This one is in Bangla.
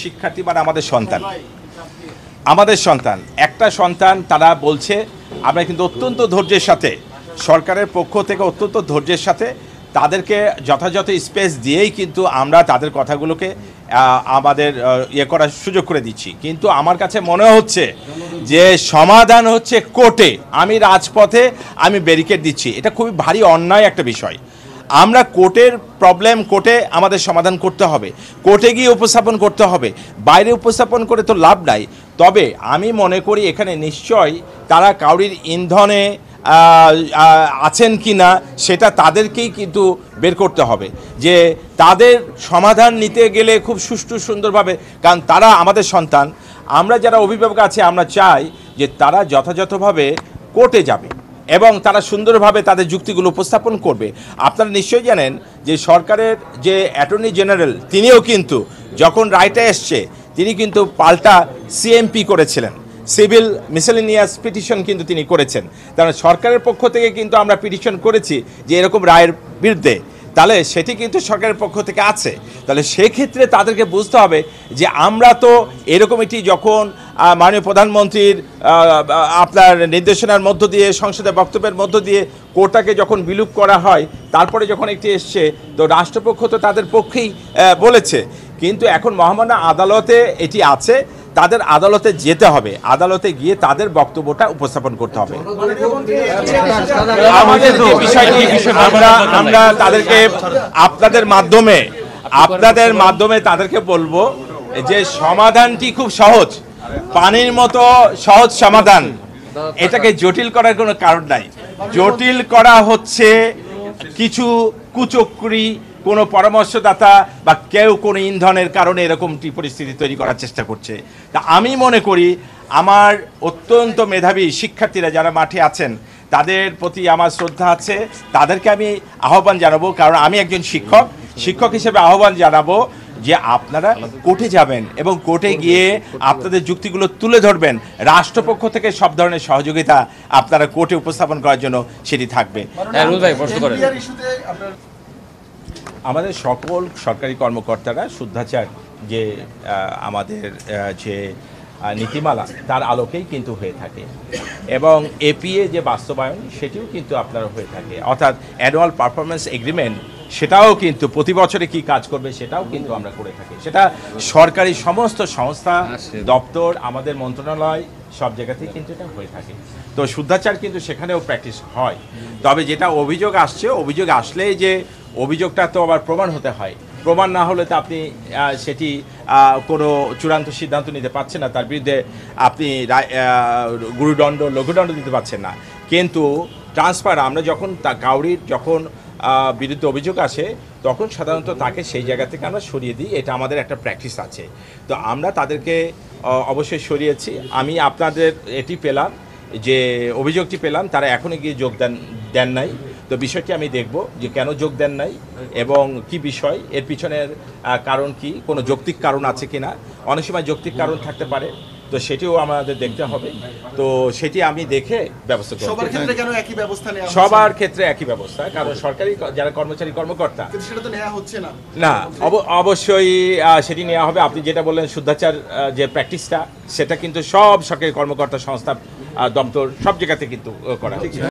শিক্ষার্থী মানে আমাদের সন্তান একটা সন্তান তারা বলছে আমরা কিন্তু অত্যন্ত ধৈর্যের সাথে সরকারের পক্ষ থেকে অত্যন্ত ধৈর্যের সাথে তাদেরকে যথাযথ স্পেস দিয়েই কিন্তু আমরা তাদের কথাগুলোকে আমাদের করার সুযোগ করে দিচ্ছি। কিন্তু আমার কাছে মনে হচ্ছে যে সমাধান হচ্ছে কোর্টে, আমি রাজপথে আমি ব্যারিকেড দিচ্ছি, এটা খুবই ভারী অন্যায় একটা বিষয়। আমরা কোর্টের প্রবলেম কোর্টে আমাদের সমাধান করতে হবে, কোর্টে গিয়ে উপস্থাপন করতে হবে, বাইরে উপস্থাপন করে তো লাভ নাই। তবে আমি মনে করি এখানে নিশ্চয় তারা কাউরির ইন্ধনে আছেন কি না সেটা তাদেরকেই কিন্তু বের করতে হবে, যে তাদের সমাধান নিতে গেলে খুব সুষ্ঠু সুন্দরভাবে, কারণ তারা আমাদের সন্তান। আমরা যারা অভিভাবক আছে আমরা চাই যে তারা যথাযথভাবে কোর্টে যাবে এবং তারা সুন্দরভাবে তাদের যুক্তিগুলো উপস্থাপন করবে। আপনারা নিশ্চয়ই জানেন যে সরকারের যে অ্যাটর্নি জেনারেল তিনিও কিন্তু যখন রায়টা এসছে তিনি কিন্তু পাল্টা সিএমপি করেছিলেন, সিভিল মিসেলেনিয়াস পিটিশন কিন্তু তিনি করেছেন। কারণ সরকারের পক্ষ থেকে কিন্তু আমরা পিটিশন করেছি যে এরকম রায়ের বিরুদ্ধে, তাহলে সেটি কিন্তু সরকারের পক্ষ থেকে আছে। তাহলে সেক্ষেত্রে তাদেরকে বুঝতে হবে যে আমরা তো এরকম একটি যখন মাননীয় প্রধানমন্ত্রীর আপনার নির্দেশনার মধ্য দিয়ে সংসদের বক্তব্যের মধ্য দিয়ে কোর্টটাকে যখন বিলুপ করা হয়, তারপরে যখন একটি এসছে তো রাষ্ট্রপক্ষ তো তাদের পক্ষেই বলেছে। কিন্তু এখন মহামান্য আদালতে এটি আছে, তাদের আদালতে যেতে হবে, আদালতে গিয়ে তাদের বক্তব্যটা উপস্থাপন করতে হবে। আমাদের যে বিষয়টি আমরা তাদেরকে আপনাদের মাধ্যমে তাদেরকে বলবো যে সমাধানটি খুব সহজ, পানির মতো সহজ সমাধান, এটাকে জটিল করার কোনো কারণ নাই। জটিল করা হচ্ছে কিছু কুচক্রী কোনো পরামর্শদাতা বা কেউ কোনো ইন্ধনের কারণে এরকমটি পরিস্থিতি তৈরি করার চেষ্টা করছে। তা আমি মনে করি আমার অত্যন্ত মেধাবী শিক্ষার্থীরা যারা মাঠে আছেন তাদের প্রতি আমার শ্রদ্ধা আছে, তাদেরকে আমি আহ্বান জানাবো, কারণ আমি একজন শিক্ষক হিসেবে আহ্বান জানাবো যে আপনারা কোর্টে যাবেন এবং কোর্টে গিয়ে আপনাদের যুক্তিগুলো তুলে ধরবেন। রাষ্ট্রপক্ষ থেকে সব ধরনের সহযোগিতা আপনারা কোর্টে উপস্থাপন করার জন্য সেটি থাকবে। আমাদের সকল সরকারি কর্মকর্তারা শুদ্ধাচার যে আমাদের যে নীতিমালা তার আলোকেই কিন্তু হয়ে থাকে এবং এপিএ যে বাস্তবায়ন সেটিও কিন্তু আপনার হয়ে থাকে, অর্থাৎ অ্যানুয়াল পারফরমেন্স এগ্রিমেন্ট সেটাও কিন্তু প্রতি বছরে কি কাজ করবে সেটাও কিন্তু আমরা করে থাকি। সেটা সরকারি সমস্ত সংস্থা দপ্তর আমাদের মন্ত্রণালয় সব জায়গাতেই কিন্তু এটা হয়ে থাকে। তো শুদ্ধাচার কিন্তু সেখানেও প্র্যাকটিস হয়। তবে যেটা অভিযোগ আসছে, অভিযোগ আসলেই যে অভিযোগটা তো আবার প্রমাণ হতে হয়, প্রমাণ না হলে তো আপনি সেটি কোনো চূড়ান্ত সিদ্ধান্ত নিতে পারছেন না, তার বিরুদ্ধে আপনি গুরুদণ্ড লঘুদণ্ড দিতে পারছেন না। কিন্তু ট্রান্সফার আমরা যখন কাউরির যখন বিরুদ্ধে অভিযোগ আসে তখন সাধারণত তাকে সেই জায়গা থেকে আমরা সরিয়ে দিই, এটা আমাদের একটা প্র্যাকটিস আছে। তো আমরা তাদেরকে অবশ্যই সরিয়েছি। আমি আপনাদের এটি পেলাম যে অভিযোগটি পেলাম তারা এখনও গিয়ে যোগ দেন নাই। তো বিষয়টি আমি দেখব যে কেন যোগ দেন নাই এবং কি বিষয়, এর পিছনের কারণ কি, কোনো যৌক্তিক কারণ আছে কিনা। অনেক সময় যৌক্তিক কারণ থাকতে পারে, তো সেটিও আমাদের দেখতে হবে। তো সেটি আমি দেখে ব্যবস্থা করব। সবার ক্ষেত্রে কেন একই ব্যবস্থা নেওয়া হচ্ছে? সবার ক্ষেত্রে একই ব্যবস্থা, কারণ সরকারি যারা কর্মকর্তা সেটা তো নেওয়া হচ্ছে না। না, অবশ্যই সেটি নেওয়া হবে। আপনি যেটা বললেন শুদ্ধাচার যে প্র্যাকটিসটা সেটা কিন্তু সব সরকারি কর্মকর্তা সংস্থা দপ্তর সব জায়গাতে কিন্তু করা হচ্ছে।